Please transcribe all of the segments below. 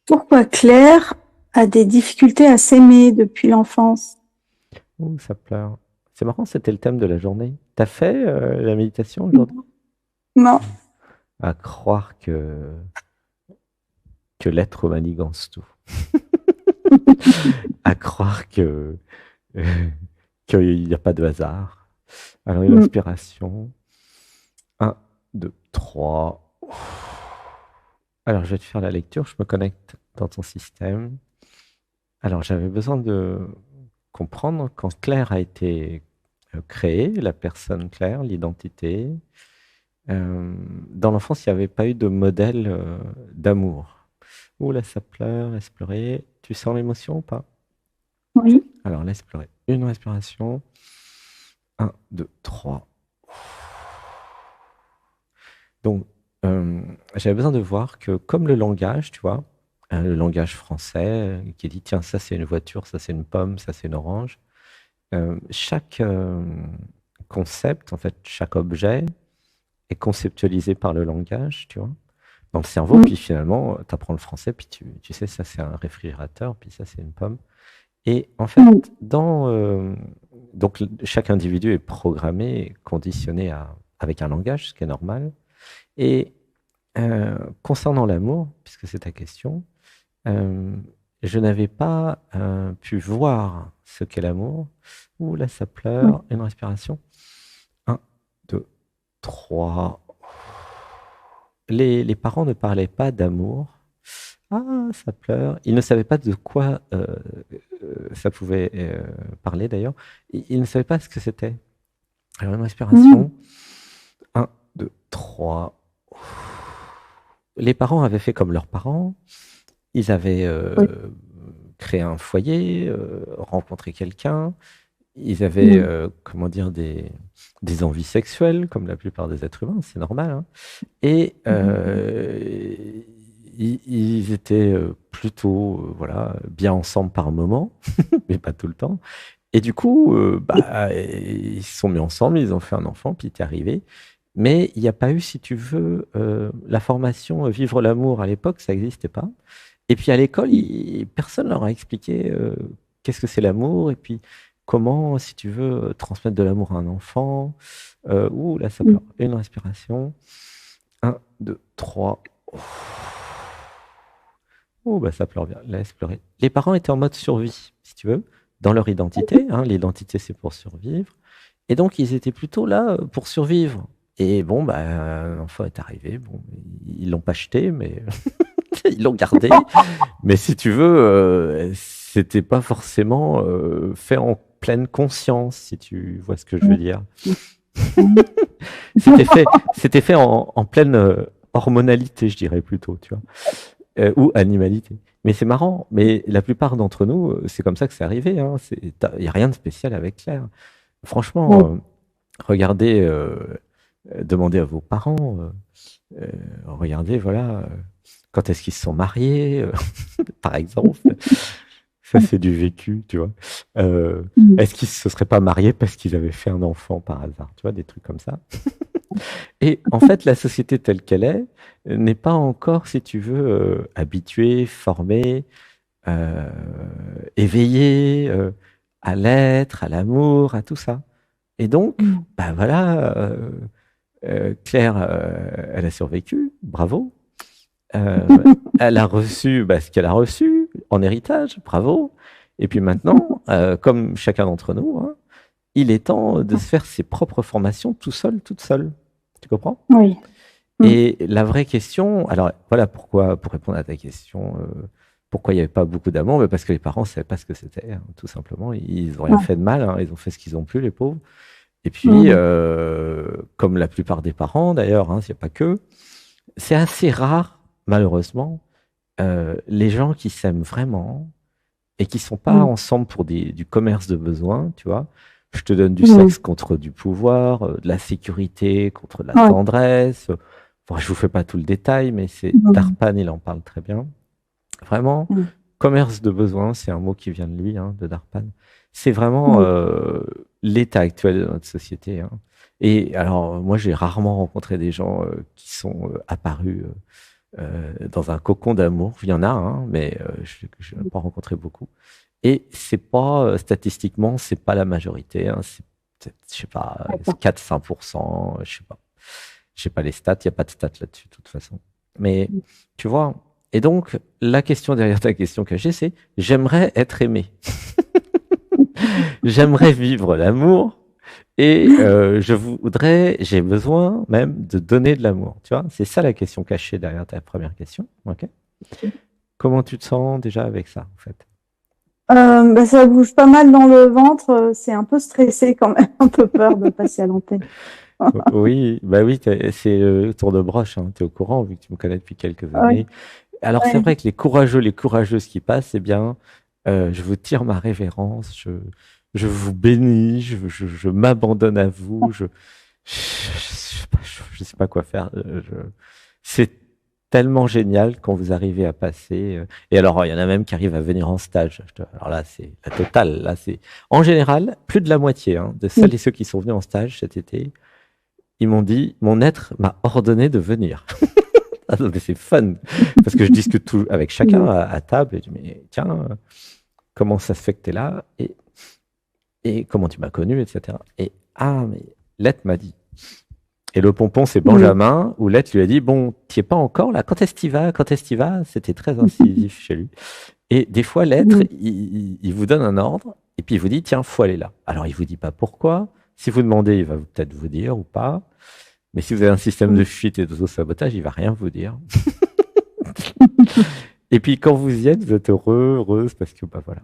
Pourquoi Claire a des difficultés à s'aimer depuis l'enfance? Ouh, ça pleure. C'est marrant, c'était le thème de la journée. T'as fait la méditation aujourd'hui? Non. À croire que l'être manigance tout. À croire qu'il n'y a pas de hasard. Alors, une Mm. inspiration. Un, 2, 3. Alors, je vais te faire la lecture. Je me connecte dans ton système. Alors, j'avais besoin de comprendre quand Claire a été créée, la personne Claire, l'identité. Dans l'enfance, il n'y avait pas eu de modèle d'amour. Ouh là, ça pleure, laisse pleurer. Tu sens l'émotion ou pas? Oui. Alors, laisse pleurer. Une respiration. Un, 2, 3. Donc, j'avais besoin de voir que comme le langage, tu vois, le langage français qui dit, tiens, ça c'est une voiture, ça c'est une pomme, ça c'est une orange, chaque concept, en fait, chaque objet est conceptualisé par le langage, tu vois, dans le cerveau, Mm. puis finalement, tu apprends le français, puis tu sais, ça c'est un réfrigérateur, puis ça c'est une pomme. Et en fait, Mm. donc chaque individu est programmé, conditionné avec un langage, ce qui est normal. Et concernant l'amour, puisque c'est ta question, euh, je n'avais pas pu voir ce qu'est l'amour. Ouh là, ça Oui. pleure. Une respiration. Un, deux, trois. Les parents ne parlaient pas d'amour. Ah, ça pleure. Ils ne savaient pas de quoi ça pouvait parler d'ailleurs. Ils ne savaient pas ce que c'était. Alors, une Mm. respiration. Un, deux, trois. Les parents avaient fait comme leurs parents. Ils avaient Oui. créé un foyer, rencontré quelqu'un. Ils avaient, Mm. comment dire, des envies sexuelles, comme la plupart des êtres humains, c'est normal, hein. Et ils étaient plutôt, voilà, bien ensemble par moment, mais pas tout le temps. Et du coup, bah, ils se sont mis ensemble, ils ont fait un enfant, puis il est arrivé. Mais il n'y a pas eu, si tu veux, la formation Vivre l'amour à l'époque, ça n'existait pas. Et puis à l'école, personne leur a expliqué qu'est-ce que c'est l'amour et puis comment, si tu veux, transmettre de l'amour à un enfant. Ouh, là, ça Mm. pleure. Une respiration. Un, deux, trois. Oh, bah ça pleure bien. Laisse pleurer. Les parents étaient en mode survie, si tu veux, dans leur identité, hein. L'identité, c'est pour survivre. Et donc, ils étaient plutôt là pour survivre. Et bon, bah, l'enfant est arrivé. Bon, ils l'ont pas acheté, mais ils l'ont gardé. Mais si tu veux, c'était pas forcément fait en pleine conscience, si tu vois ce que je veux dire. Mm. C'était fait en pleine hormonalité, je dirais plutôt, tu vois, ou animalité. Mais c'est marrant, mais la plupart d'entre nous, c'est comme ça que c'est arrivé, hein. Il n'y a rien de spécial avec Claire. Franchement, Mm. regardez, demandez à vos parents, regardez, voilà, quand est-ce qu'ils se sont mariés, par exemple. Ça, c'est du vécu, tu vois. Euh, Mm. Est-ce qu'ils se seraient pas mariés parce qu'ils avaient fait un enfant par hasard, tu vois, des trucs comme ça. Et en fait, la société telle qu'elle est n'est pas encore, si tu veux, habituée, formée, euh, éveillée à l'être, à l'amour, à tout ça. Et donc, Mm. bah voilà, Claire, elle a survécu, bravo. Euh, Elle a reçu bah, ce qu'elle a reçu en héritage, bravo. Et puis maintenant, comme chacun d'entre nous, hein, il est temps de se faire ses propres formations tout seul, toute seule. Tu comprends? Oui. Mm. Et la vraie question, alors voilà pourquoi, pour répondre à ta question, pourquoi il n'y avait pas beaucoup d'amour, mais parce que les parents ne savaient pas ce que c'était, hein, tout simplement. Ils n'ont rien Ouais. fait de mal, hein, ils ont fait ce qu'ils ont pu, les pauvres. Et puis, Mm. comme la plupart des parents d'ailleurs, hein, il n'y a pas que, c'est assez rare, malheureusement, les gens qui s'aiment vraiment et qui sont pas Mm. ensemble pour du commerce de besoins, tu vois. Je te donne du Mm. sexe contre du pouvoir, de la sécurité contre de la Ouais. tendresse. Bon, je vous fais pas tout le détail, mais c'est Mm. Darpan, il en parle très bien. Vraiment, Mm. commerce de besoins, c'est un mot qui vient de lui, hein, de Darpan. C'est vraiment Oui. l'état actuel de notre société, hein. Et alors, moi, j'ai rarement rencontré des gens qui sont apparus dans un cocon d'amour. Il y en a, hein, mais je n'ai pas rencontré beaucoup. Et c'est pas, statistiquement, c'est pas la majorité. Hein, je sais pas, D'accord. 4-5%, je sais pas. Je sais pas les stats, il n'y a pas de stats là-dessus, de toute façon. Mais tu vois, et donc, la question derrière ta question cachée, c'est j'aimerais être aimé. J'aimerais vivre l'amour et j'ai besoin même de donner de l'amour. Tu vois, c'est ça la question cachée derrière ta première question. Ok. Comment tu te sens déjà avec ça, en fait? Bah, ça bouge pas mal dans le ventre. C'est un peu stressé quand même, un peu peur de passer à l'antenne. Oui, bah oui, c'est le tour de broche, hein, tu es au courant vu que tu me connais depuis quelques Ouais, années. Alors c'est ouais. vrai que les courageux, les courageuses qui passent, eh bien, je vous tire ma révérence, je vous bénis, je m'abandonne à vous, je sais pas quoi faire. C'est tellement génial quand vous arrivez à passer. Et alors, il y en a même qui arrivent à venir en stage. Alors là, c'est la totale. Là, c'est en général plus de la moitié hein, de celles et ceux qui sont venus en stage cet été. Ils m'ont dit, mon être m'a ordonné de venir. Ah non, mais c'est fun parce que je discute tout avec chacun à table et je dis mais tiens comment ça se fait que tu es là et comment tu m'as connu etc. Et ah mais Lette m'a dit et le pompon c'est Benjamin où Lette lui a dit bon t'y es pas encore là quand est-ce que t'y vas c'était très incisif chez lui et des fois l'être il vous donne un ordre et puis il vous dit tiens faut aller là alors il vous dit pas pourquoi si vous demandez il va peut-être vous dire ou pas. Mais si vous avez un système de fuite et d'auto-sabotage, il va rien vous dire. Et puis quand vous y êtes, vous êtes heureux, heureuse, parce que bah voilà.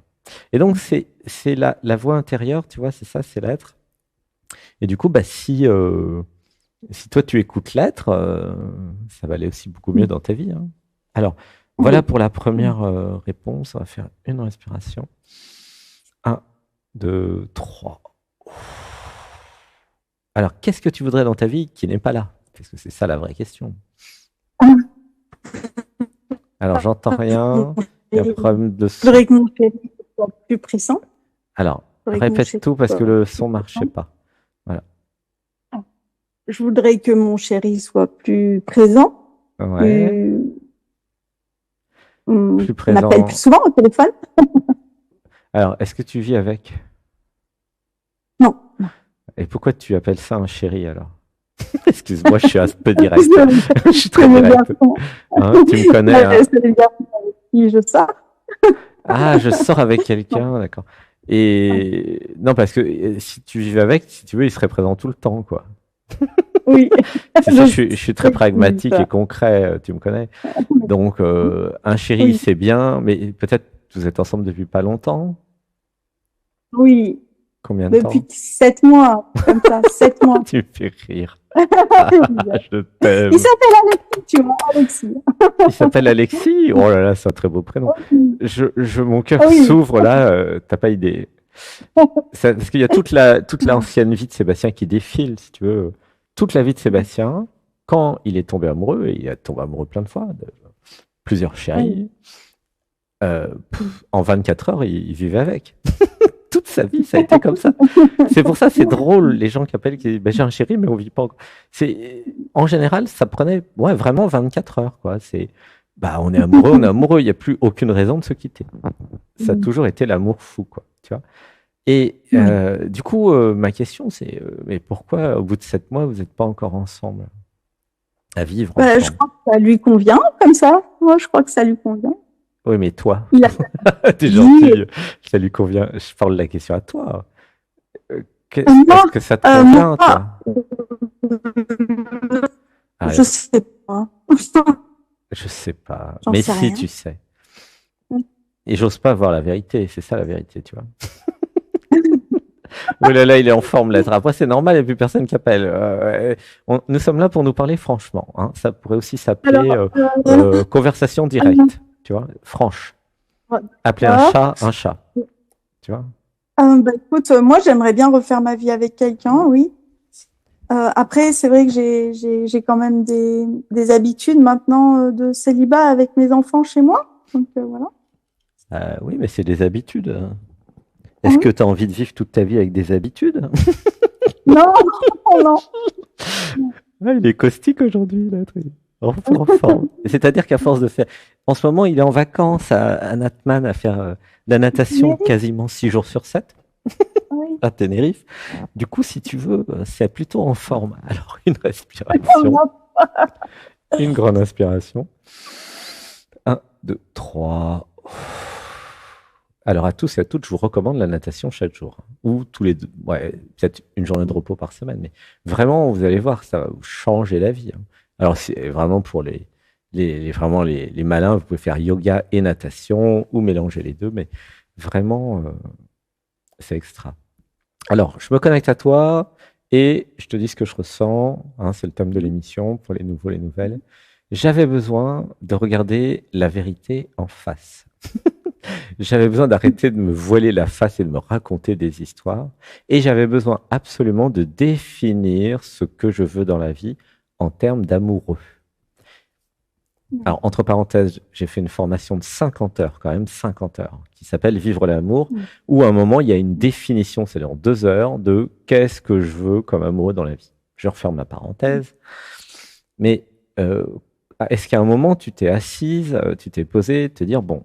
Et donc c'est la voix intérieure, tu vois, c'est ça, c'est l'être. Et du coup, bah si toi tu écoutes l'être, ça va aller aussi beaucoup mieux dans ta vie. Hein. Alors voilà pour la première réponse. On va faire une respiration. 1, 2, 3. Alors qu'est-ce que tu voudrais dans ta vie qui n'est pas là? Parce que c'est ça la vraie question. Alors, j'entends rien. Il y a un problème de Je voudrais son. que mon chéri soit plus pressant. Alors, Je voudrais que mon répète chéri tout parce soit que le plus son marchait pressant. pas. Voilà. Je voudrais que mon chéri soit plus présent, Ouais. plus, Plus m'appelle plus présent. souvent au téléphone. Alors, est-ce que tu vis avec? Non. Et pourquoi tu appelles ça un chéri alors? Excuse-moi, je suis un peu direct. C'est Je suis très le direct. garçon. Hein, tu me connais, hein? C'est le garçon avec qui je sors. Ah, je sors avec Non. quelqu'un, d'accord. Et non, parce que si tu vivais avec, si tu veux, il serait présent tout le temps, quoi. Oui. C'est ça, je suis très sais que tu dis pragmatique et ça. concret, tu me connais. Donc, un chéri, Oui. c'est bien, mais peut-être vous êtes ensemble depuis pas longtemps. Oui. Combien de Depuis temps? 7 mois, comme ça, 7 mois. Tu me fais rire. Ah, je Il t'aime. s'appelle Alexis, tu vois, Alexis. Il s'appelle Alexis. Oh là là, c'est un très beau prénom. Oui. Mon cœur Ah oui. s'ouvre là, t'as pas idée. Parce qu'il y a toute l'ancienne vie de Sébastien qui défile, si tu veux. Toute la vie de Sébastien, quand il est tombé amoureux, et il est tombé amoureux plein de fois, de plusieurs Oui. chéris, en 24 heures, il vivait avec. Toute sa vie, ça a été comme ça. C'est pour ça, c'est drôle, les gens qui appellent, qui disent, ben, j'ai un chéri, mais on vit pas encore. En général, ça prenait, ouais, vraiment 24 heures, quoi. Bah, on est amoureux, il n'y a plus aucune raison de se quitter. Ça a toujours été l'amour fou, quoi, tu vois. Et Oui. du coup, ma question, c'est, mais pourquoi, au bout de 7 mois, vous n'êtes pas encore ensemble, à vivre Bah, je ensemble? crois que ça lui convient, comme ça. Moi, je crois que ça lui convient. Oui, mais toi, Il a t'es dit, gentil, ça lui convient. Je parle de la question à toi. Est-ce moi, que ça te convient, moi, toi? Ah, je sais pas. je sais pas. J'en Mais sais si, rien. tu sais. Et j'ose pas voir la vérité. C'est ça la vérité, tu vois. Oh là là, il est en forme, l'être. Après, c'est normal, il n'y a plus personne qui appelle. Nous sommes là pour nous parler franchement. Hein. Ça pourrait aussi s'appeler Alors, conversation directe. Tu vois, franche. Appeler d'accord. un chat. Tu vois. Bah, écoute, moi, j'aimerais bien refaire ma vie avec quelqu'un, oui. Après, c'est vrai que j'ai quand même des habitudes maintenant de célibat avec mes enfants chez moi. Donc, voilà. Oui, mais c'est des habitudes. Hein. Est-ce Oui. que tu as envie de vivre toute ta vie avec des habitudes? Non, non, non. Ah, il est caustique aujourd'hui, l'être. en forme. C'est-à-dire qu'à force de faire. En ce moment, il est en vacances à Natman à faire de la natation Mérite, quasiment 6 jours sur 7 oui. à Tenerife. Du coup, si tu veux, c'est plutôt en forme. Alors, une On respiration, a- une grande inspiration. Un, 2, 3. Alors, à tous et à toutes, je vous recommande la natation chaque jour. Ou tous les deux. Ouais, peut-être une journée de repos par semaine. Mais vraiment, vous allez voir, ça va vous changer la vie. Alors, c'est vraiment pour vraiment les malins, vous pouvez faire yoga et natation ou mélanger les deux. Mais vraiment, c'est extra. Alors, je me connecte à toi et je te dis ce que je ressens. Hein, c'est le thème de l'émission pour les nouveaux, les nouvelles. J'avais besoin de regarder la vérité en face. J'avais besoin d'arrêter de me voiler la face et de me raconter des histoires. Et j'avais besoin absolument de définir ce que je veux dans la vie en termes d'amoureux. Alors, entre parenthèses, j'ai fait une formation de 50 heures, quand même 50 heures, qui s'appelle Vivre l'amour, où à un moment, il y a une définition, c'est en 2 heures, de qu'est-ce que je veux comme amoureux dans la vie. Je referme la parenthèse. Mais euh, est-ce qu'à un moment, tu t'es assise, tu t'es posée, te dire, bon,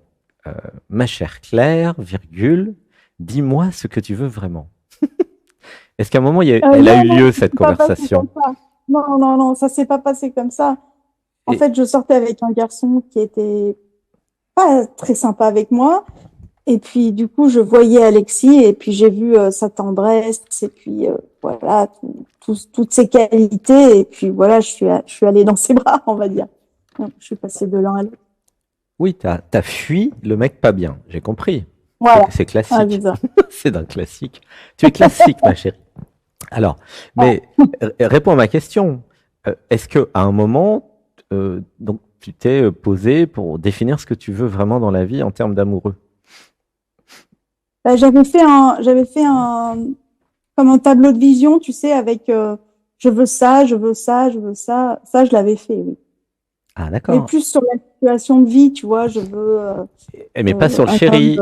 ma chère Claire, virgule, dis-moi ce que tu veux vraiment. Est-ce qu'à un moment, elle a Non, eu non, lieu, ça cette s'est pas passé conversation? comme ça. Non, non, non, ça s'est pas passé comme ça. En Et, fait, je sortais avec un garçon qui était pas très sympa avec moi. Et puis, du coup, je voyais Alexis et puis j'ai vu sa tendresse et puis voilà, toutes ses qualités. Et puis voilà, je suis allée dans ses bras, on va dire. Donc, je suis passée de l'un à l'autre. oui, t'as fui le mec pas bien, j'ai compris. Voilà, C'est ah, c'est classique. ça. C'est d'un classique. Tu es classique, ma chérie. Alors, mais réponds à ma question. Est-ce que à un moment, donc, tu t'es posé pour définir ce que tu veux vraiment dans la vie en termes d'amoureux? Bah, j'avais fait comme un tableau de vision, tu sais, avec je veux ça, je veux ça, je veux ça. Ça, je l'avais fait, oui. Ah, Mais d'accord. plus sur la situation de vie, tu vois, je veux Mais pas sur le un homme. chéri.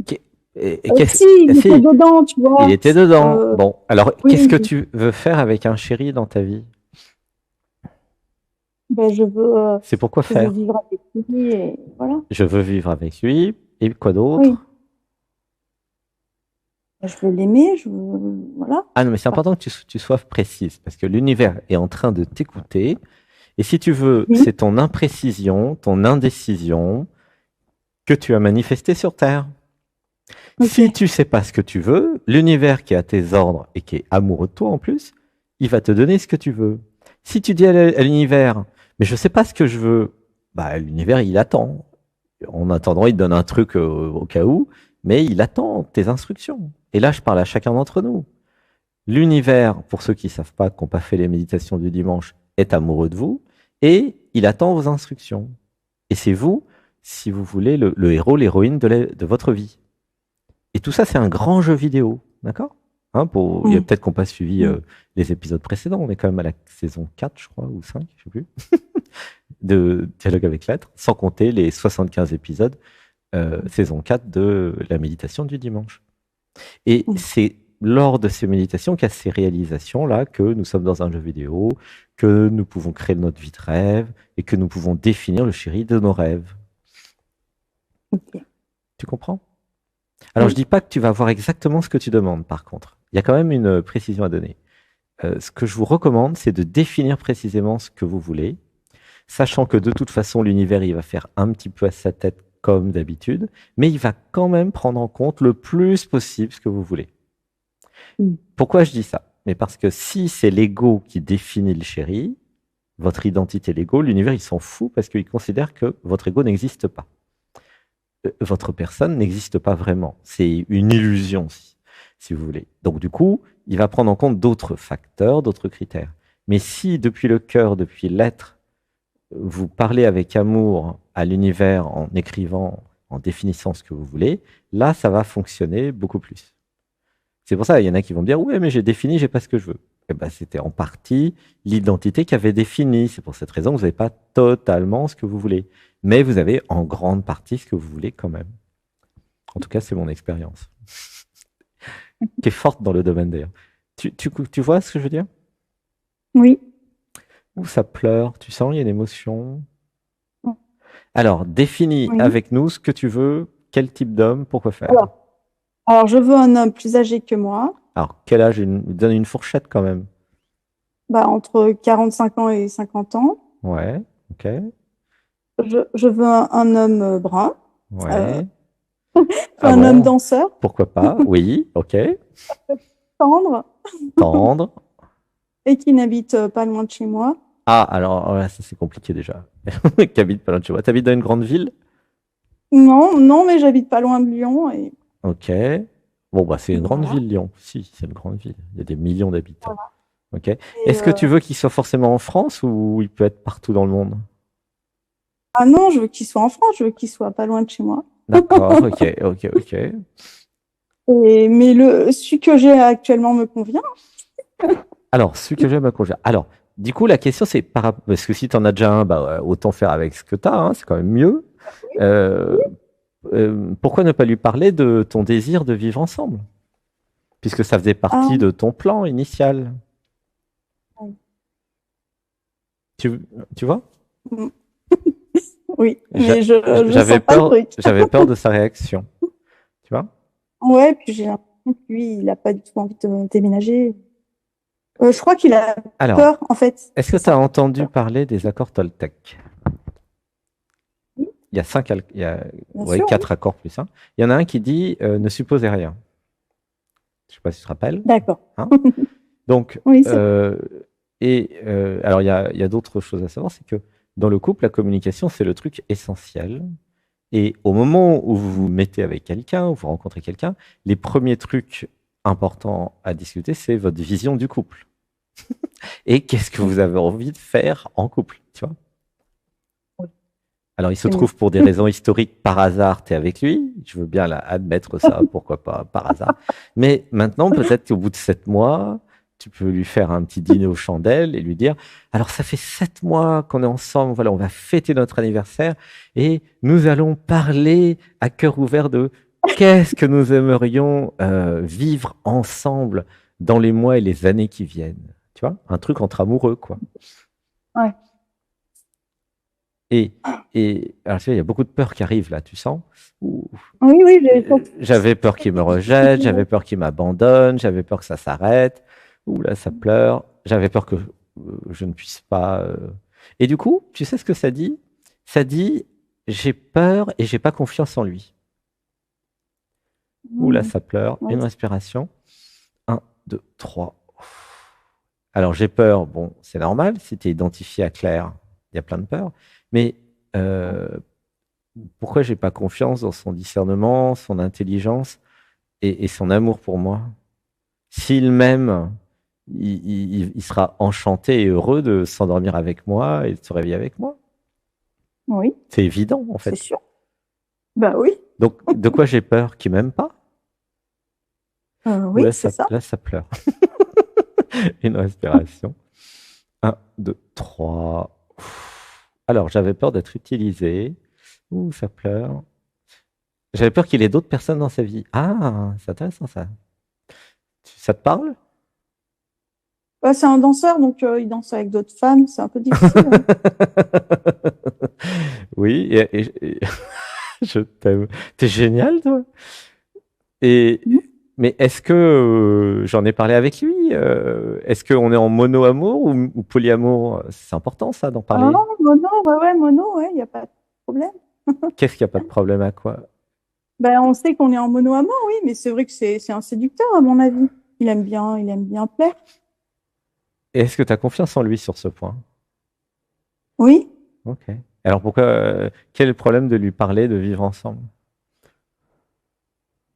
Qui- Si, il était Si, dedans, tu il vois. était dedans. Euh, Bon, alors, qu'est-ce que oui, tu veux faire avec un chéri dans ta vie? ben, C'est pourquoi je veux faire? vivre avec lui et voilà. Je veux vivre avec lui. Et quoi Oui, d'autre? ben, je veux l'aimer, je veux, voilà. Ah non, mais c'est Enfin, important que tu sois précise parce que l'univers est en train de t'écouter. Et si tu veux, oui, c'est ton imprécision, ton indécision que tu as manifesté sur Terre. Si ok. tu sais pas ce que tu veux, l'univers qui est à tes ordres et qui est amoureux de toi en plus, il va te donner ce que tu veux. Si tu dis à l'univers, mais je sais pas ce que je veux, bah l'univers il attend. En attendant, il te donne un truc au cas où, mais il attend tes instructions. Et là, je parle à chacun d'entre nous. L'univers, pour ceux qui ne savent pas, qui n'ont pas fait les méditations du dimanche, est amoureux de vous et il attend vos instructions. Et c'est vous, si vous voulez, le héros, l'héroïne de votre vie. Et tout ça, c'est un grand jeu vidéo, d'accord? Hein, il y a Mm, peut-être qu'on pas suivi mm. les épisodes précédents, on est quand même à la saison 4, je crois, ou 5, je sais plus, de Dialogue avec l'être, sans compter les 75 épisodes, saison 4 de la méditation du dimanche. Et Mm. c'est lors de ces méditations qu'il y a ces réalisations-là que nous sommes dans un jeu vidéo, que nous pouvons créer notre vie de rêve et que nous pouvons définir le chéri de nos rêves. Ok. Tu comprends? Alors, je Oui. dis pas que tu vas avoir exactement ce que tu demandes, par contre. Il y a quand même une précision à donner. Ce que je vous recommande, c'est de définir précisément ce que vous voulez, sachant que de toute façon, l'univers, il va faire un petit peu à sa tête comme d'habitude, mais il va quand même prendre en compte le plus possible ce que vous voulez. Mm. Pourquoi je dis ça? Mais parce que si c'est l'ego qui définit le chéri, votre identité, l'ego, l'univers, il s'en fout parce qu'il considère que votre ego n'existe pas. Votre personne n'existe pas vraiment. C'est une illusion, si vous voulez. Donc, du coup, il va prendre en compte d'autres facteurs, d'autres critères. Mais si, depuis le cœur, depuis l'être, vous parlez avec amour à l'univers en écrivant, en définissant ce que vous voulez, là, ça va fonctionner beaucoup plus. C'est pour ça, il y en a qui vont me dire, ouais, mais j'ai défini, j'ai pas ce que je veux. Eh ben, c'était en partie l'identité qui avait défini. C'est pour cette raison que vous n'avez pas totalement ce que vous voulez. Mais vous avez en grande partie ce que vous voulez quand même. En tout cas, c'est mon expérience. Qui est forte dans le domaine d'ailleurs. Tu vois ce que je veux dire? Oui. Ouh, ça pleure. Tu sens, il y a une émotion. Alors, définis Oui. avec nous ce que tu veux, quel type d'homme, pourquoi faire. Alors, alors, je veux un homme plus âgé que moi, Alors, quel âge? Donne une fourchette quand même. bah, entre 45 ans et 50 ans. Ouais, ok, Je veux un homme brun, euh, ouais. Ah un homme bon? danseur, Pourquoi pas? Oui, ok. tendre, Tendre. et qui n'habite pas loin de chez moi. Ah, alors là, ça c'est compliqué déjà. Qui habite pas loin de chez moi. T'habites dans une grande ville? Non, non, mais j'habite pas loin de Lyon et Ok. Bon, bah c'est une grande voilà. ville, Lyon. Si, c'est une grande ville. Il y a des millions d'habitants. Voilà. Ok. Et, Est-ce que tu veux qu'il soit forcément en France ou il peut être partout dans le monde? ah non, je veux qu'il soit en France, je veux qu'il soit pas loin de chez moi. D'accord, ok, ok, ok. Mais celui que j'ai actuellement me convient. Alors, celui que j'aime à conduire. Alors, du coup, la question c'est parce que si tu en as déjà un, bah, autant faire avec ce que tu as, hein, c'est quand même mieux. Euh, Pourquoi ne pas lui parler de ton désir de vivre ensemble? Puisque ça faisait Ah, partie de ton plan initial. Tu, tu vois? mm, oui, J'a- mais je J'avais sens pas le peur, truc. j'avais peur de sa réaction. Tu vois? Ouais, puis j'ai l'impression que lui, il a pas du tout envie de déménager. Je crois qu'il a Alors, peur, en fait, est-ce que c'est tu as ça. entendu parler des accords Toltec? Oui, Il y a il y a, bien ouais, sûr, oui. 4 accords plus un. Il y en a un qui dit ne supposez rien. Je sais pas si tu te rappelles. D'accord. Hein. Donc, Oui, c'est alors il y a d'autres choses à savoir, c'est que dans le couple, la communication, c'est le truc essentiel. Et au moment où vous vous mettez avec quelqu'un, où vous rencontrez quelqu'un, les premiers trucs importants à discuter, c'est votre vision du couple. Et qu'est-ce que vous avez envie de faire en couple, tu vois? oui, Alors, il se c'est mieux. trouve pour des raisons historiques, par hasard, tu es avec lui. Je veux bien admettre ça, pourquoi pas, par hasard. Mais maintenant, peut-être qu'au bout de 7 mois, tu peux lui faire un petit dîner aux chandelles et lui dire, alors ça fait 7 mois qu'on est ensemble, voilà, on va fêter notre anniversaire et nous allons parler à cœur ouvert de qu'est-ce que nous aimerions vivre ensemble dans les mois et les années qui viennent. Tu vois, un truc entre amoureux, quoi. Ouais. Et, alors, tu vois, il y a beaucoup de peur qui arrive là, tu sens? Ouh, Oui, oui, j'ai j'avais peur qu'il me rejette, j'avais peur qu'il m'abandonne, j'avais peur que ça s'arrête. Ouh là, ça pleure. J'avais peur que je ne puisse pas. Et du coup, tu sais ce que ça dit? Ça dit, j'ai peur et j'ai pas confiance en lui. Ouh là, Mhm. ça pleure. Oui, Une respiration. Un, deux, trois. Alors j'ai peur, bon, c'est normal, si tu es identifié à Claire, il y a plein de peurs. Mais euh, pourquoi j'ai pas confiance dans son discernement, son intelligence et son amour pour moi? S'il m'aime, il sera enchanté et heureux de s'endormir avec moi et de se réveiller avec moi. oui, C'est évident, en c'est fait. sûr. Bah oui, Donc, de quoi j'ai peur? Qu'il m'aime pas? Ou oui, c'est ça. là, ça pleure. Une respiration. Un, deux, trois. Alors, j'avais peur d'être utilisé. Ouh, ça pleure. J'avais peur qu'il ait d'autres personnes dans sa vie. Ah, c'est intéressant ça. Ça te parle? Bah, c'est un danseur, donc il danse avec d'autres femmes, c'est un peu difficile. Ouais. Oui, je t'aime. T'es génial, toi. Et, Mhm. mais est-ce que j'en ai parlé avec lui? Est-ce qu'on est en mono-amour ou polyamour? C'est important, ça, d'en Ah, parler. mono, ouais, mono, ouais, il n'y a pas de problème. Qu'est-ce qu'il n'y a pas de problème à quoi? Ben, on sait qu'on est en mono amour, oui, mais c'est vrai que c'est un séducteur, à mon avis. Il aime bien plaire. Et est-ce que tu as confiance en lui sur ce point? Oui. Ok. Alors pourquoi, quel est le problème de lui parler de vivre ensemble?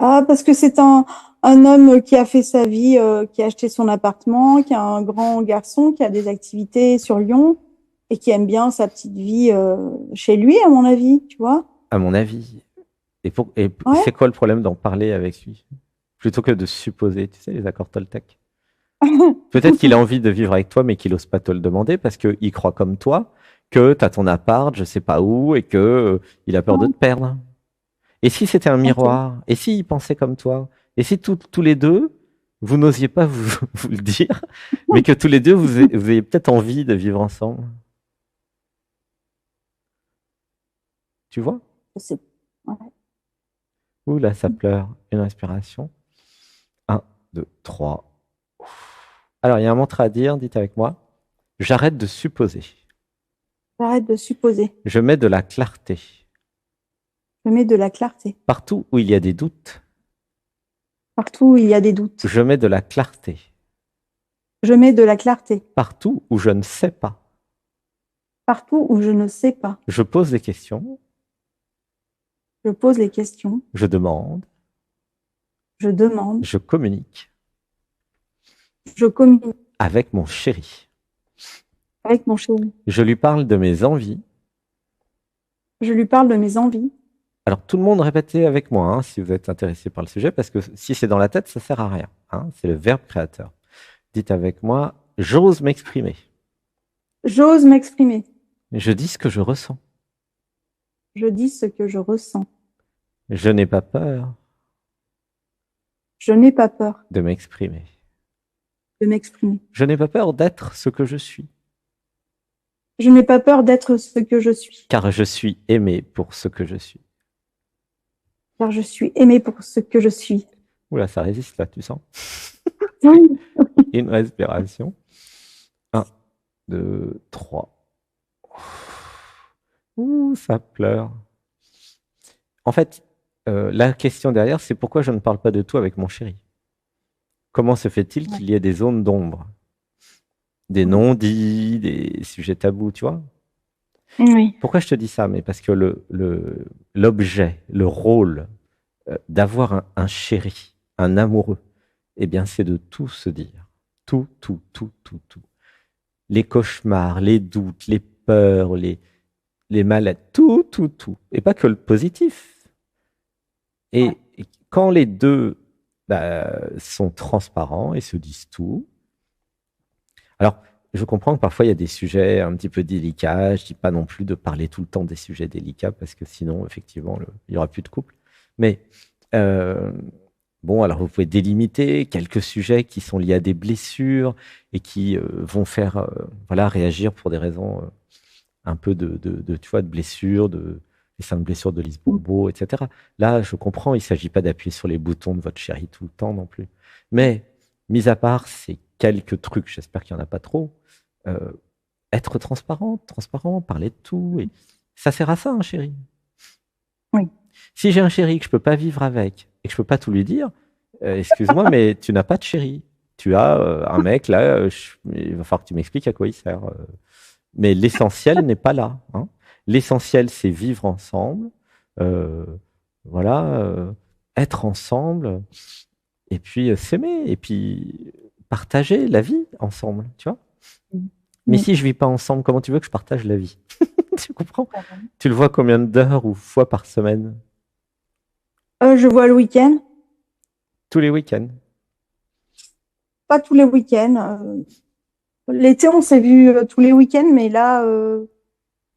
Ah, parce que c'est un homme qui a fait sa vie, qui a acheté son appartement, qui a un grand garçon, qui a des activités sur Lyon et qui aime bien sa petite vie, chez lui, à mon avis, tu vois. À mon avis. Et Ouais. c'est quoi le problème d'en parler avec lui? Plutôt que de supposer, tu sais, les accords Toltec. Peut-être qu'il a envie de vivre avec toi, mais qu'il n'ose pas te le demander parce qu'il croit comme toi que tu as ton appart, je sais pas où, et que il a peur de te perdre. Et si c'était un Ok. miroir? Et s'il pensait comme toi? Et si tous les deux, vous n'osiez pas vous le dire, mais que tous les deux, vous ayez peut-être envie de vivre ensemble. Tu vois? Je sais. Ouais. Ouh là, ça pleure. Une respiration. Un, deux, trois. Alors, il y a un mantra à dire, dites avec moi. J'arrête de supposer. J'arrête de supposer. Je mets de la clarté. Je mets de la clarté. Partout où il y a des doutes, Partout où il y a des doutes. je mets de la clarté. Je mets de la clarté. Partout où je ne sais pas, Partout où je ne sais pas. je pose des questions, Je pose les questions. je demande, Je demande. je communique Je communique avec mon chéri. avec mon chéri. Je lui parle de mes envies. Je lui parle de mes envies. Alors, tout le monde répétez avec moi, hein, si vous êtes intéressé par le sujet, parce que si c'est dans la tête, ça sert à rien, hein. C'est le verbe créateur. Dites avec moi, j'ose m'exprimer. J'ose m'exprimer. Je dis ce que je ressens. Je dis ce que je ressens. Je n'ai pas peur Je n'ai pas peur de m'exprimer. de m'exprimer. Je n'ai pas peur d'être ce que je suis, Je n'ai pas peur d'être ce que je suis, car je suis aimé pour ce que je suis. car je suis aimée pour ce que je suis. Oula, ça résiste là, tu sens? Oui. Une respiration. 1, 2, 3. Ouh, ça pleure. En fait, la question derrière, c'est pourquoi je ne parle pas de tout avec mon chéri? Comment se fait-il qu'il y ait des zones d'ombre, des non-dits, des sujets tabous, tu vois? Oui. Pourquoi je te dis ça? Mais parce que l'objet, le rôle d'avoir un chéri, un amoureux, eh bien, c'est de tout se dire. Tout, tout, tout, tout, tout. Les cauchemars, les doutes, les peurs, les maladies, tout, tout, tout. Et pas que le positif. Et quand les deux sont transparents et se disent tout, alors je comprends que parfois il y a des sujets un petit peu délicats. Je dis pas non plus de parler tout le temps des sujets délicats parce que sinon, effectivement, il y aura plus de couple. Mais bon, alors vous pouvez délimiter quelques sujets qui sont liés à des blessures et qui vont faire voilà, réagir pour des raisons un peu tu vois, de blessures, les cinq blessures de Lise Bourbeau, etc. Là, je comprends, il ne s'agit pas d'appuyer sur les boutons de votre chéri tout le temps non plus. Mais, mis à part ces quelques trucs, j'espère qu'il n'y en a pas trop, être transparent, parler de tout. Et ça sert à ça, un chéri. Oui. Si j'ai un chéri que je peux pas vivre avec et que je peux pas tout lui dire, excuse-moi, mais tu n'as pas de chéri. Tu as un mec là, il va falloir que tu m'expliques à quoi il sert. Mais l'essentiel n'est pas là, hein. L'essentiel, c'est vivre ensemble, voilà, être ensemble, et puis s'aimer, et puis partager la vie ensemble, tu vois. Mais si je vis pas ensemble, comment tu veux que je partage la vie? Tu comprends? Tu le vois combien d'heures ou fois par semaine? Je vois le week-end. Tous les week-ends. Pas tous les week-ends. L'été, on s'est vu tous les week-ends, mais là,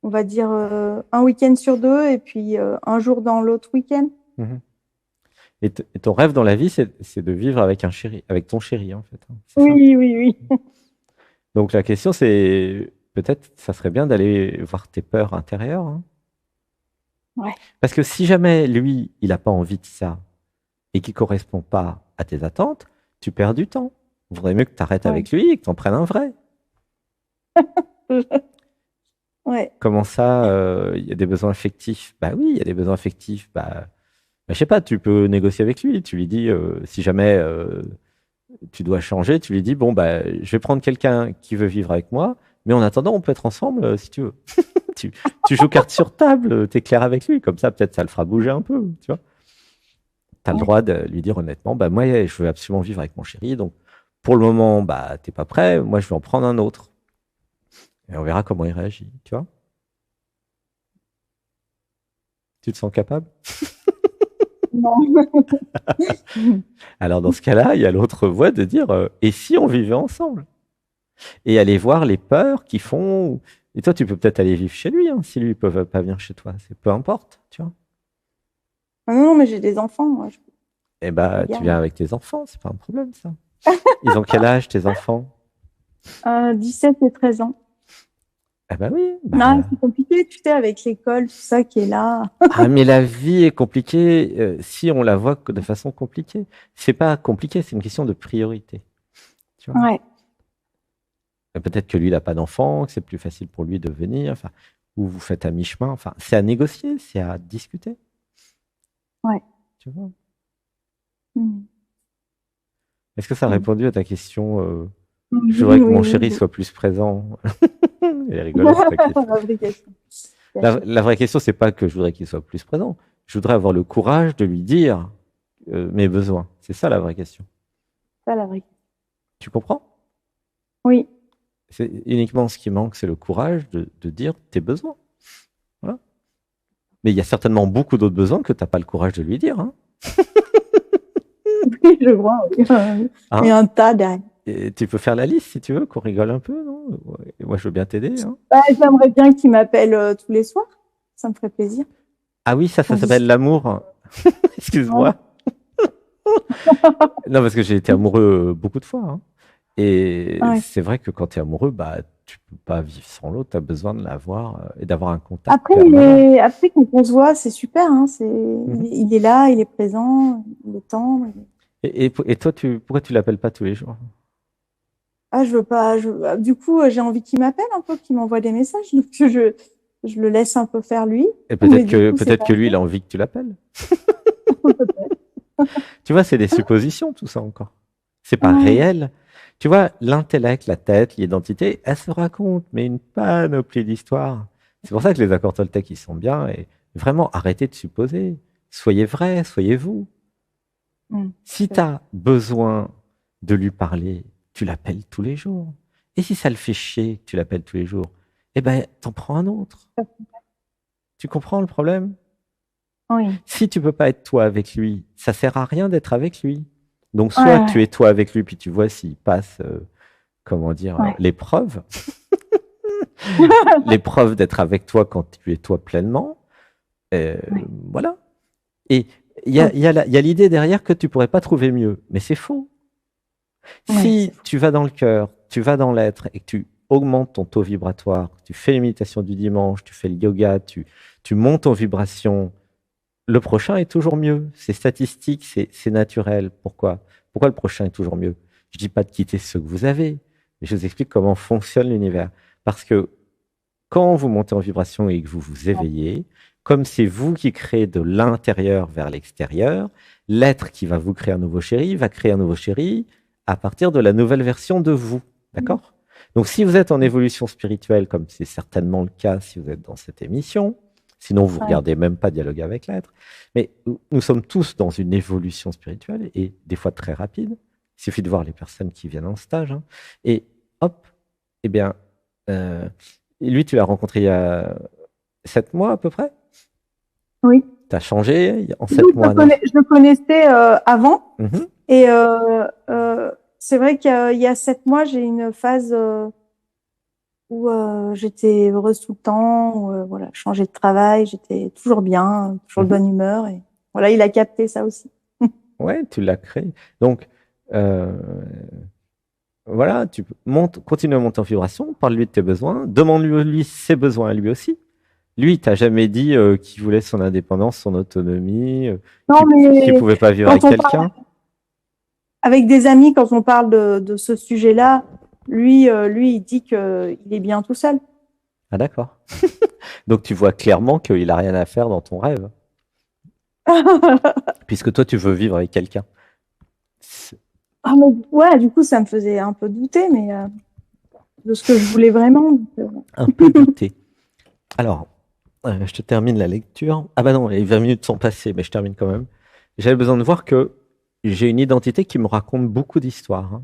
on va dire un week-end sur deux et puis un jour dans l'autre week-end. Mmh. Et ton rêve dans la vie, c'est de vivre avec un chéri, avec ton chéri, en fait, hein, c'est ça? Oui, oui, oui. Donc la question, c'est peut-être, ça serait bien d'aller voir tes peurs intérieures, hein. Ouais. Parce que si jamais lui, il n'a pas envie de ça et qu'il ne correspond pas à tes attentes, tu perds du temps. Il vaudrait mieux que tu arrêtes avec lui et que tu en prennes un vrai. Ouais. Comment ça, il y a des besoins affectifs? Bah oui, il y a des besoins affectifs. Bah, je sais pas, tu peux négocier avec lui. Tu lui dis, si jamais tu dois changer, tu lui dis, bon, bah, je vais prendre quelqu'un qui veut vivre avec moi, mais en attendant, on peut être ensemble si tu veux. tu joues carte sur table, tu es clair avec lui, comme ça, peut-être ça le fera bouger un peu, tu vois. Tu as le droit de lui dire honnêtement, bah, moi, je veux absolument vivre avec mon chéri, donc pour le moment, bah, t'es pas prêt, moi, je vais en prendre un autre. Et on verra comment il réagit, tu vois. Tu te sens capable? Non. Alors, dans ce cas-là, il y a l'autre voie de dire, et si on vivait ensemble? Et aller voir les peurs qui font. Et toi, tu peux peut-être aller vivre chez lui, hein, si lui ne peut pas venir chez toi. C'est peu importe, tu vois. Non, mais j'ai des enfants, moi. Eh bah, tu viens avec tes enfants, c'est pas un problème, ça. Ils ont quel âge, tes enfants? 17 et 13 ans. Ah bah oui. Non, c'est compliqué, tu sais, avec l'école, tout ça qui est là. Ah, mais la vie est compliquée si on la voit que de façon compliquée. C'est pas compliqué, c'est une question de priorité. Tu vois? Ouais, Peut-être que lui, il n'a pas d'enfant, que c'est plus facile pour lui de venir, enfin, ou vous faites à mi-chemin. Enfin, c'est à négocier, c'est à discuter. ouais. Tu vois? Mm. Est-ce que ça a Mm. répondu à ta question je Oui, voudrais que oui, mon oui, chéri oui. soit plus présent. Elle est rigolote, ta question. Fabrication. La vraie question, c'est pas que je voudrais qu'il soit plus présent. Je voudrais avoir le courage de lui dire mes besoins. C'est ça la vraie question. Ça, la vraie. Tu comprends? Oui, C'est uniquement ce qui manque, c'est le courage de dire tes besoins. Voilà. Mais il y a certainement beaucoup d'autres besoins que tu n'as pas le courage de lui dire. Hein. oui, je crois. Oui. Il y Hein? a un tas derrière. Et tu peux faire la liste si tu veux, qu'on rigole un peu, non? Ouais. Moi, je veux bien t'aider. Hein. Bah, j'aimerais bien qu'il m'appelle tous les soirs. Ça me ferait plaisir. Ah oui, ça On s'appelle discute. l'amour. Ouais. Excuse-moi. Non, parce que j'ai été amoureux beaucoup de fois. Hein. Et Ouais. c'est vrai que quand tu es amoureux, bah, tu peux pas vivre sans l'autre. Tu as besoin de l'avoir et d'avoir un contact Après, permanent. après, quand on se voit, c'est super. Hein. Mhm. Il est là, il est présent, il est tendre. Et toi, pourquoi tu l'appelles pas tous les jours? Ah, je veux pas. Du coup, j'ai envie qu'il m'appelle un peu, qu'il m'envoie des messages. Donc, je le laisse un peu faire lui. Et Mais du coup, c'est peut-être pas que lui, il fait. a envie que tu l'appelles. Tu vois, c'est des suppositions, tout ça encore. C'est pas Ouais, réel. Tu vois, l'intellect, la tête, l'identité, elle se raconte, mais une panoplie d'histoires. C'est pour ça que les accords Toltec, ils sont bien. Et vraiment, arrêtez de supposer. Soyez vrai, soyez vous. Si c'est tu vrai. as besoin de lui parler, tu l'appelles tous les jours. Et si ça le fait chier que tu l'appelles tous les jours, eh ben, t'en prends un autre. Tu comprends le problème? Oui. Si tu peux pas être toi avec lui, ça sert à rien d'être avec lui. Donc, soit tu Ouais, es toi avec lui, puis tu vois s'il passe, comment dire, ouais. l'épreuve, l'épreuve d'être avec toi quand tu es toi pleinement. Euh, Ouais. voilà. Et Ok. il y a l'idée derrière que tu pourrais pas trouver mieux. Mais c'est faux. Ouais, c'est Si fou. tu vas dans le cœur, tu vas dans l'être et que tu augmentes ton taux vibratoire, tu fais les méditations du dimanche, tu fais le yoga, tu montes en vibration, le prochain est toujours mieux. C'est statistique, c'est naturel. Pourquoi? Pourquoi le prochain est toujours mieux? Je dis pas de quitter ce que vous avez, mais je vous explique comment fonctionne l'univers. Parce que quand vous montez en vibration et que vous vous éveillez, comme c'est vous qui créez de l'intérieur vers l'extérieur, l'être qui va vous créer un nouveau chéri va créer un nouveau chéri à partir de la nouvelle version de vous. D'accord? Donc, si vous êtes en évolution spirituelle, comme c'est certainement le cas si vous êtes dans cette émission, sinon vous Ouais. regardez même pas Dialogue avec l'être, mais nous sommes tous dans une évolution spirituelle et des fois très rapide. Il suffit de voir les personnes qui viennent en stage. Hein, et hop, eh bien, euh, et lui, tu l'as rencontré il y a 7 mois à peu près. Oui. Tu as changé en Oui, 7 mois, non? je le connaissais avant. Mhm. Et c'est vrai qu'il y a 7 mois, j'ai eu une phase où j'étais heureuse tout le temps, où, voilà, je changeais de travail, j'étais toujours bien, toujours de Mhm. bonne humeur. Et voilà, il a capté ça aussi. Ouais, tu l'as créé. Donc, euh, voilà, continue à monter en vibration, parle-lui de tes besoins, demande-lui ses besoins à lui aussi. Lui, il t'a jamais dit qu'il voulait son indépendance, son autonomie, Non, qu'il mais pouvait pas vivre avec quand on parle quelqu'un. avec des amis, quand on parle de ce sujet-là, lui, il dit que il est bien tout seul. Ah d'accord. Donc tu vois clairement qu'il a rien à faire dans ton rêve, puisque toi tu veux vivre avec quelqu'un. C'est Ah, mais ouais, du coup, ça me faisait un peu douter, mais de ce que je voulais vraiment. Donc, un peu douté. Alors, je te termine la lecture. Ah bah non, les 20 minutes sont passées, mais je termine quand même. J'avais besoin de voir que j'ai une identité qui me raconte beaucoup d'histoires. Hein.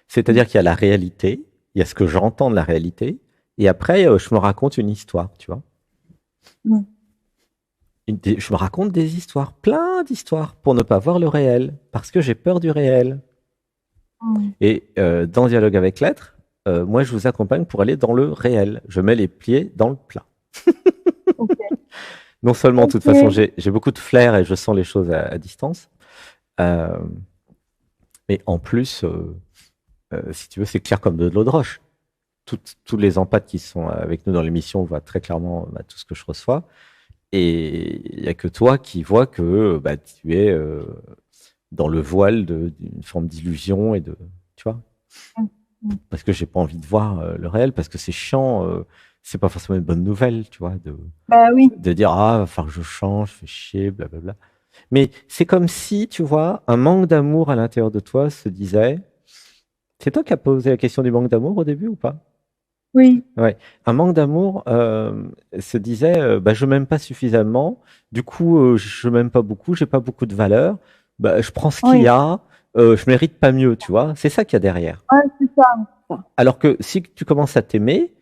C'est-à-dire qu'il y a la réalité, il y a ce que j'entends de la réalité, et après, je me raconte une histoire, tu vois. mm, Je me raconte des histoires, plein d'histoires, pour ne pas voir le réel, parce que j'ai peur du réel. mm, Et dans Dialogue avec l'être, moi, je vous accompagne pour aller dans le réel. Je mets les pieds dans le plat. ok. Non seulement, de toute façon, Ok. j'ai beaucoup de flair et je sens les choses à distance, euh, Mais en plus, si tu veux, c'est clair comme de l'eau de roche. Tous les empathes qui sont avec nous dans l'émission voient très clairement tout ce que je reçois. Et il n'y a que toi qui vois que tu es dans le voile d'une forme d'illusion et de, tu vois, parce que j'ai pas envie de voir le réel, parce que c'est chiant, c'est pas forcément une bonne nouvelle, tu vois, Bah oui, de dire ah, va falloir que je change, je fais chier, blablabla. Mais c'est comme si, tu vois, un manque d'amour à l'intérieur de toi se disait, c'est toi qui as posé la question du manque d'amour au début ou pas? oui, Ouais, un manque d'amour se disait, je m'aime pas suffisamment, du coup je m'aime pas beaucoup, j'ai pas beaucoup de valeur, je prends ce qu'il y oui. a, je mérite pas mieux, tu vois, c'est ça qu'il y a derrière. Ouais, c'est ça. C'est ça. Alors que si tu commences à t'aimer,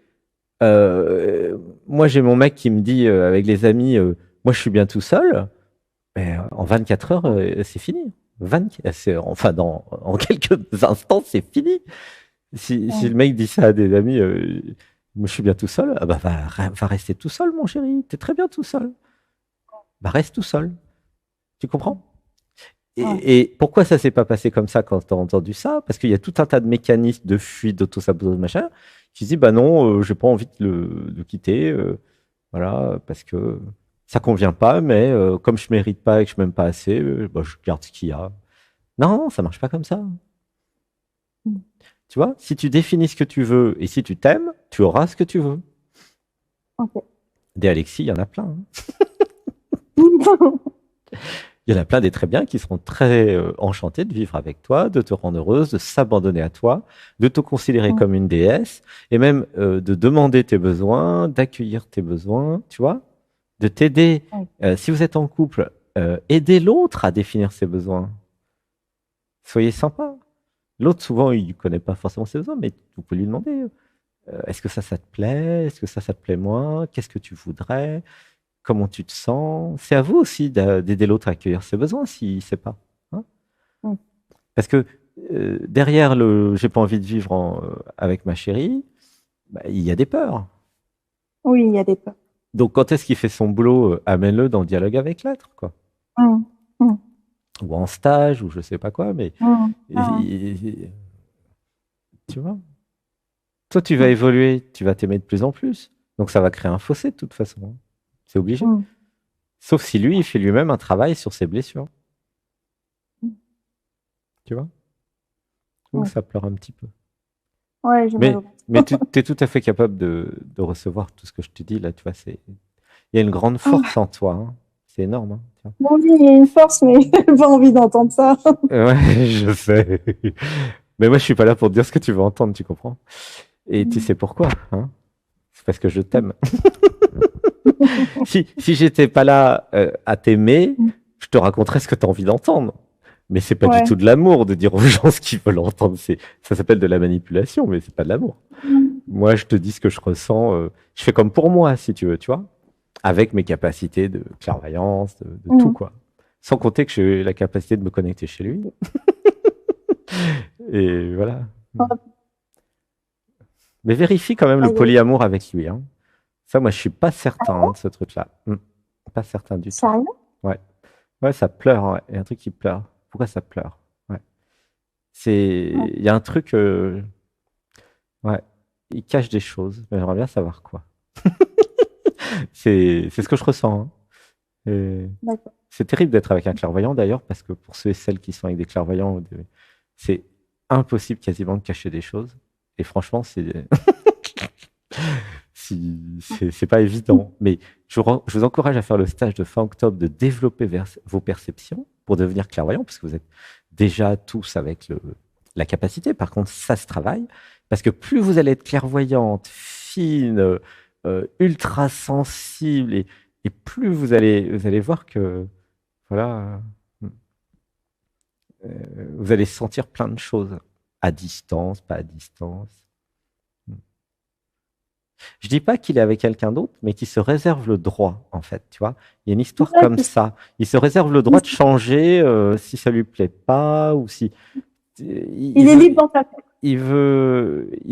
moi j'ai mon mec qui me dit avec les amis, moi je suis bien tout seul, mais en 24 heures c'est fini. 24, enfin en quelques instants c'est fini. Si Ouais. le mec dit ça à des amis, moi je suis bien tout seul, ah va rester tout seul, mon chéri. T'es très bien tout seul. Bah reste tout seul. Tu comprends? Ouais. Et pourquoi ça s'est pas passé comme ça quand t'as entendu ça? Parce qu'il y a tout un tas de mécanismes de fuite, d'autosabotage, machin, qui se disent bah non, j'ai pas envie de quitter, voilà, parce que ça convient pas, mais comme je mérite pas et que je m'aime pas assez, je garde ce qu'il y a. Non, ça marche pas comme ça. Mm. Tu vois, si tu définis ce que tu veux et si tu t'aimes, tu auras ce que tu veux. Ok. Des Alexis, il y en a plein, hein. Il y en a plein des très bien qui seront très enchantés de vivre avec toi, de te rendre heureuse, de s'abandonner à toi, de te considérer Mm. comme une déesse et même de demander tes besoins, d'accueillir tes besoins, tu vois, de t'aider. Ouais. Si vous êtes en couple, aidez l'autre à définir ses besoins. Soyez sympa. L'autre, souvent, il ne connaît pas forcément ses besoins, mais vous pouvez lui demander est-ce que ça te plaît? Est-ce que ça te plaît moins? Qu'est-ce que tu voudrais? Comment tu te sens? C'est à vous aussi d'aider l'autre à accueillir ses besoins s'il ne sait pas, hein. Mm. Parce que derrière le j'ai pas envie de vivre avec ma chérie, il y a des peurs. Oui, il y a des peurs. Donc quand est-ce qu'il fait son boulot, amène-le dans le dialogue avec l'être, quoi. Mm. Mm. Ou en stage, ou je sais pas quoi, mais Mm. Mm. et- tu vois. Toi, tu vas Mm. évoluer, tu vas t'aimer de plus en plus. Donc ça va créer un fossé de toute façon, hein. C'est obligé. Mm. Sauf si lui, il fait lui-même un travail sur ses blessures, Mm. tu vois. Ou Ouais, ça pleure un petit peu. ouais, Mais, j'aimerais bien. mais tu es tout à fait capable de recevoir tout ce que je te dis là, tu vois. Il y a une grande force en toi, hein. C'est énorme, hein, tu vois. Bon, oui, il y a une force, mais j'ai pas envie d'entendre ça. Ouais, je sais. Mais moi, je suis pas là pour te dire ce que tu veux entendre, tu comprends? Et tu sais pourquoi, hein? C'est parce que je t'aime. Si j'étais pas là à t'aimer, je te raconterais ce que tu as envie d'entendre. Mais c'est pas du Ouais. tout de l'amour de dire aux gens ce qu'ils veulent entendre. Ça s'appelle de la manipulation, mais c'est pas de l'amour. Mm. Moi, je te dis ce que je ressens. Je fais comme pour moi, si tu veux, tu vois, avec mes capacités de clairvoyance, de tout, Mm. quoi. Sans compter que j'ai la capacité de me connecter chez lui. Et voilà. Mais vérifie quand même le Aïe, aïe. polyamour avec lui, hein. Ça, moi, je suis pas certain hein, de ce truc-là. Pas certain du tout. Sérieux? Ouais. Ouais, ça pleure. Ouais. Il y a un truc qui pleure. Pourquoi ça pleure? Ouais. Ouais. Il y a un truc. Ouais. Il cache des choses. Mais j'aimerais bien savoir quoi. C'est ce que je ressens, hein. Et D'accord. c'est terrible d'être avec un clairvoyant d'ailleurs, parce que pour ceux et celles qui sont avec des clairvoyants, c'est impossible quasiment de cacher des choses. Et franchement, c'est pas évident. Mais je vous encourage à faire le stage de fin octobre, de développer vos perceptions pour devenir clairvoyant, parce que vous êtes déjà tous avec la capacité. Par contre, ça se travaille, parce que plus vous allez être clairvoyante, fine, ultra sensible, et plus vous allez voir que, voilà, vous allez sentir plein de choses à distance, pas à distance. Je dis pas qu'il est avec quelqu'un d'autre, mais qu'il se réserve le droit, en fait, tu vois. Il y a une histoire Ouais, comme c'est ça. ça. Il se réserve le droit de changer si ça lui plaît pas ou si Il est libre dans sa tête. il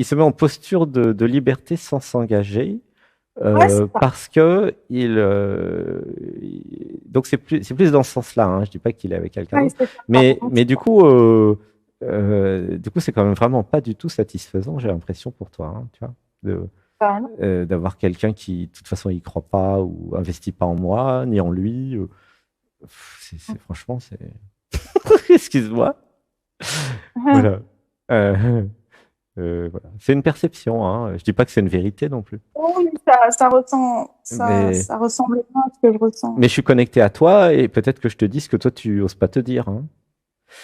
se met en posture de liberté sans s'engager Ouais, c'est ça. parce que donc c'est plus dans ce sens-là, hein. Je dis pas qu'il est avec quelqu'un Ouais, d'autre, c'est ça. mais du coup Du coup, c'est quand même vraiment pas du tout satisfaisant, j'ai l'impression pour toi, hein, tu vois, Carrément. d'avoir quelqu'un qui, de toute façon, il croit pas ou investit pas en moi, ni en lui. Franchement, c'est. Excuse-moi. Voilà. Euh, voilà. C'est une perception, hein. Je dis pas que c'est une vérité non plus. Oui, Mais, ça ressemble bien à ce que je ressens. mais je suis connecté à toi et peut-être que je te dis ce que toi, tu oses pas te dire, hein.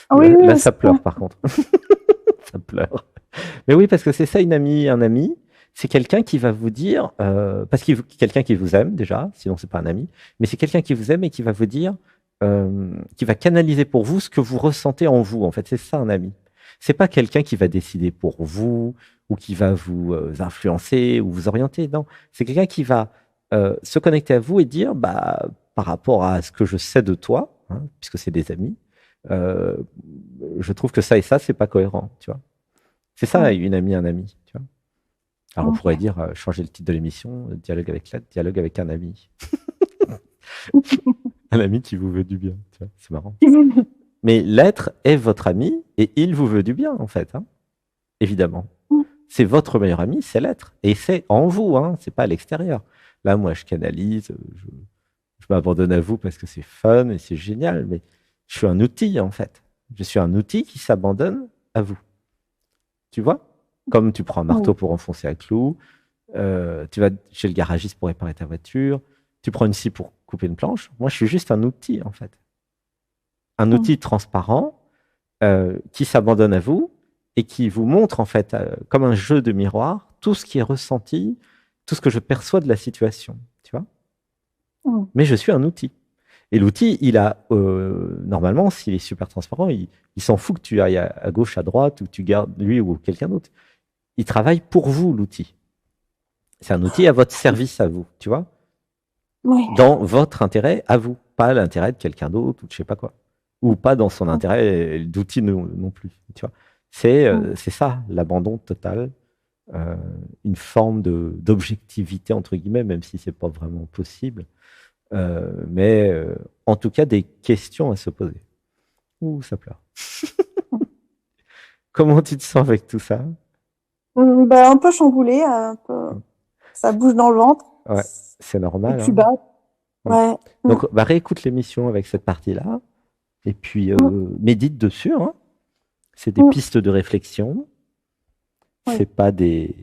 Ah oui, Là, oui, là, aussi. ça pleure, par contre. Ça pleure. Mais oui, parce que c'est ça, une amie, un ami. C'est quelqu'un qui va vous dire, parce qu'il quelqu'un qui vous aime déjà, sinon c'est pas un ami, mais c'est quelqu'un qui vous aime et qui va vous dire, qui va canaliser pour vous ce que vous ressentez en vous. En fait, c'est ça un ami. C'est pas quelqu'un qui va décider pour vous ou qui va vous influencer ou vous orienter. Non, c'est quelqu'un qui va se connecter à vous et dire, bah, par rapport à ce que je sais de toi, hein, puisque c'est des amis, euh, je trouve que ça et ça, c'est pas cohérent, tu vois. C'est ça, Mm. une amie, un ami, tu vois. Alors, on pourrait Ok. dire, changer le titre de l'émission, dialogue avec un ami. Un ami qui vous veut du bien, tu vois, c'est marrant. Mais l'être est votre ami et il vous veut du bien, en fait, hein, évidemment. C'est votre meilleur ami, c'est l'être. Et c'est en vous, hein, c'est pas à l'extérieur. Là, moi, je canalise, je m'abandonne à vous parce que c'est fun et c'est génial, mais je suis un outil, en fait. Je suis un outil qui s'abandonne à vous. Tu vois? Comme tu prends un marteau Oui. pour enfoncer un clou, tu vas chez le garagiste pour réparer ta voiture, tu prends une scie pour couper une planche. Moi, je suis juste un outil, en fait. Un Mm. outil transparent qui s'abandonne à vous et qui vous montre, en fait, comme un jeu de miroir, tout ce qui est ressenti, tout ce que je perçois de la situation. Tu vois? Mm. Mais je suis un outil. Et l'outil, il a, normalement, s'il est super transparent, il s'en fout que tu ailles à gauche, à droite, ou que tu gardes lui ou quelqu'un d'autre. Il travaille pour vous, l'outil. C'est un outil à votre service à vous, tu vois, Oui. dans votre intérêt à vous, pas l'intérêt de quelqu'un d'autre ou de je sais pas quoi, ou pas dans son Mm. intérêt d'outil non plus, tu vois. Mm. C'est ça, l'abandon total, euh, une forme d'objectivité entre guillemets, même si c'est pas vraiment possible, mais en tout cas des questions à se poser. Ouh, ça pleure. Comment tu te sens avec tout ça? Bah, un peu chamboulé, un peu, ça bouge dans le ventre. Ouais, c'est Et normal, puis hein. bas. Mm. Ouais. Mm. Donc, bah, réécoute l'émission avec cette partie-là. Et puis, Mm. médite dessus, hein. C'est des Mm. pistes de réflexion. C'est Oui. pas des,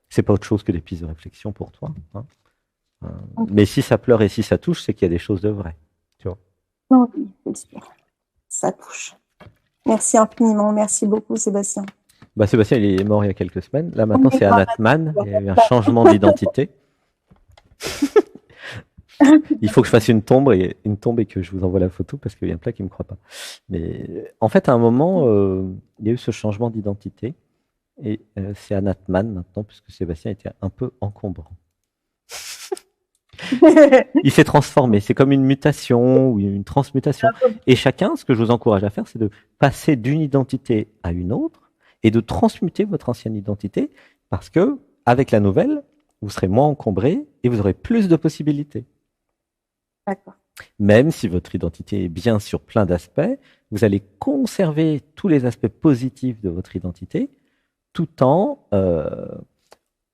c'est pas autre chose que des pistes de réflexion pour toi, hein. Euh, Ok. mais si ça pleure et si ça touche, c'est qu'il y a des choses de vraies. Tu vois. Non, oui, j'espère. Ça touche. Merci infiniment. Merci beaucoup, Sébastien. Bah, Sébastien, il est mort il y a quelques semaines. Là, On maintenant, est c'est grave. Anatman. Il y a eu un changement d'identité. Il faut que je fasse une tombe et que je vous envoie la photo parce qu'il y a plein qui me croient pas. Mais en fait, à un moment, il y a eu ce changement d'identité et c'est Anatman maintenant puisque Sébastien était un peu encombrant. Il s'est transformé. C'est comme une mutation ou une transmutation. Et chacun, ce que je vous encourage à faire, c'est de passer d'une identité à une autre et de transmuter votre ancienne identité parce que, avec la nouvelle, vous serez moins encombré et vous aurez plus de possibilités. D'accord. Même si votre identité est bien sur plein d'aspects, vous allez conserver tous les aspects positifs de votre identité tout en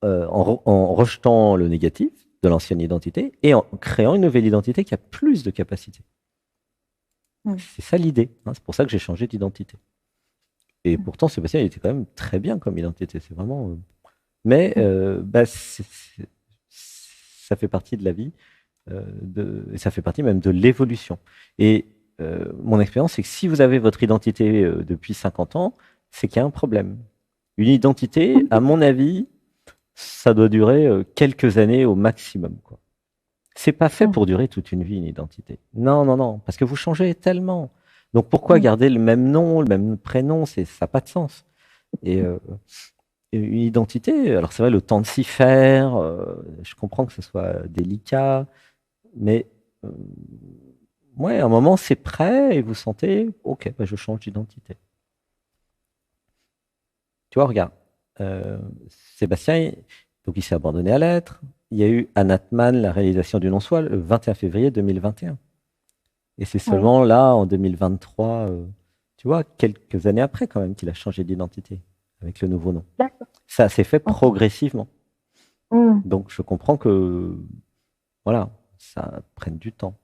rejetant le négatif de l'ancienne identité et en créant une nouvelle identité qui a plus de capacités. Mm. C'est ça l'idée, hein. C'est pour ça que j'ai changé d'identité. Et pourtant, Sébastien, il était quand même très bien comme identité. C'est vraiment. Mais bah, ça fait partie de la vie, et ça fait partie même de l'évolution. Et mon expérience, c'est que si vous avez votre identité depuis 50 ans, c'est qu'il y a un problème. Une identité, à mon avis, ça doit durer quelques années au maximum, quoi. C'est pas fait Mm. pour durer toute une vie, une identité. Non, non, non, parce que vous changez tellement. Donc pourquoi Mm. garder le même nom, le même prénom, ça n'a pas de sens. Et une identité, alors c'est vrai, le temps de s'y faire, je comprends que ce soit délicat, mais ouais, à un moment c'est prêt et vous sentez, ok, bah, je change d'identité. Tu vois, regarde, euh, Sébastien, donc il s'est abandonné à l'être. Il y a eu Anatman, la réalisation du non-soi, le 21 février 2021. Et c'est Oui. seulement là, en 2023, Tu vois, quelques années après quand même qu'il a changé d'identité avec le nouveau nom. D'accord. Ça s'est fait Ok. progressivement. Hmm. Donc je comprends que voilà, ça prenne du temps.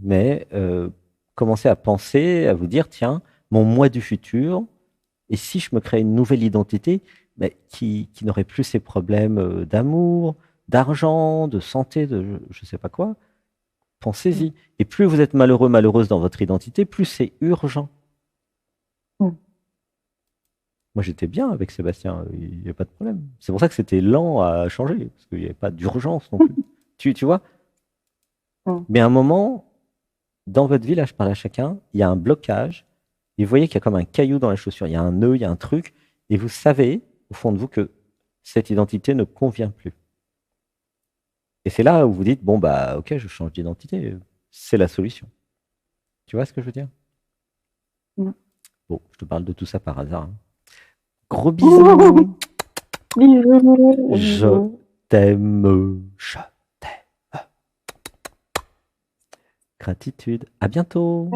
Mais commencez à penser, à vous dire, tiens, mon moi du futur, et si je me crée une nouvelle identité mais qui n'aurait plus ces problèmes d'amour, d'argent, de santé, de je ne sais pas quoi, Hmm. pensez-y. Et plus vous êtes malheureux, malheureuse dans votre identité, plus c'est urgent. Hmm. Moi, j'étais bien avec Sébastien, il n'y a pas de problème. C'est pour ça que c'était lent à changer, parce qu'il n'y avait pas d'urgence non plus. Tu vois? Hmm. Mais à un moment, dans votre vie, là, je parle à chacun, il y a un blocage, et vous voyez qu'il y a comme un caillou dans la chaussure, il y a un nœud, il y a un truc, et vous savez, au fond de vous, que cette identité ne convient plus. Et c'est là où vous dites, bon, bah, ok, je change d'identité, c'est la solution. Tu vois ce que je veux dire? Hmm. Bon, je te parle de tout ça par hasard, hein. Gros bisous, Bisous, je bisous. t'aime, je t'aime. Gratitude, à bientôt.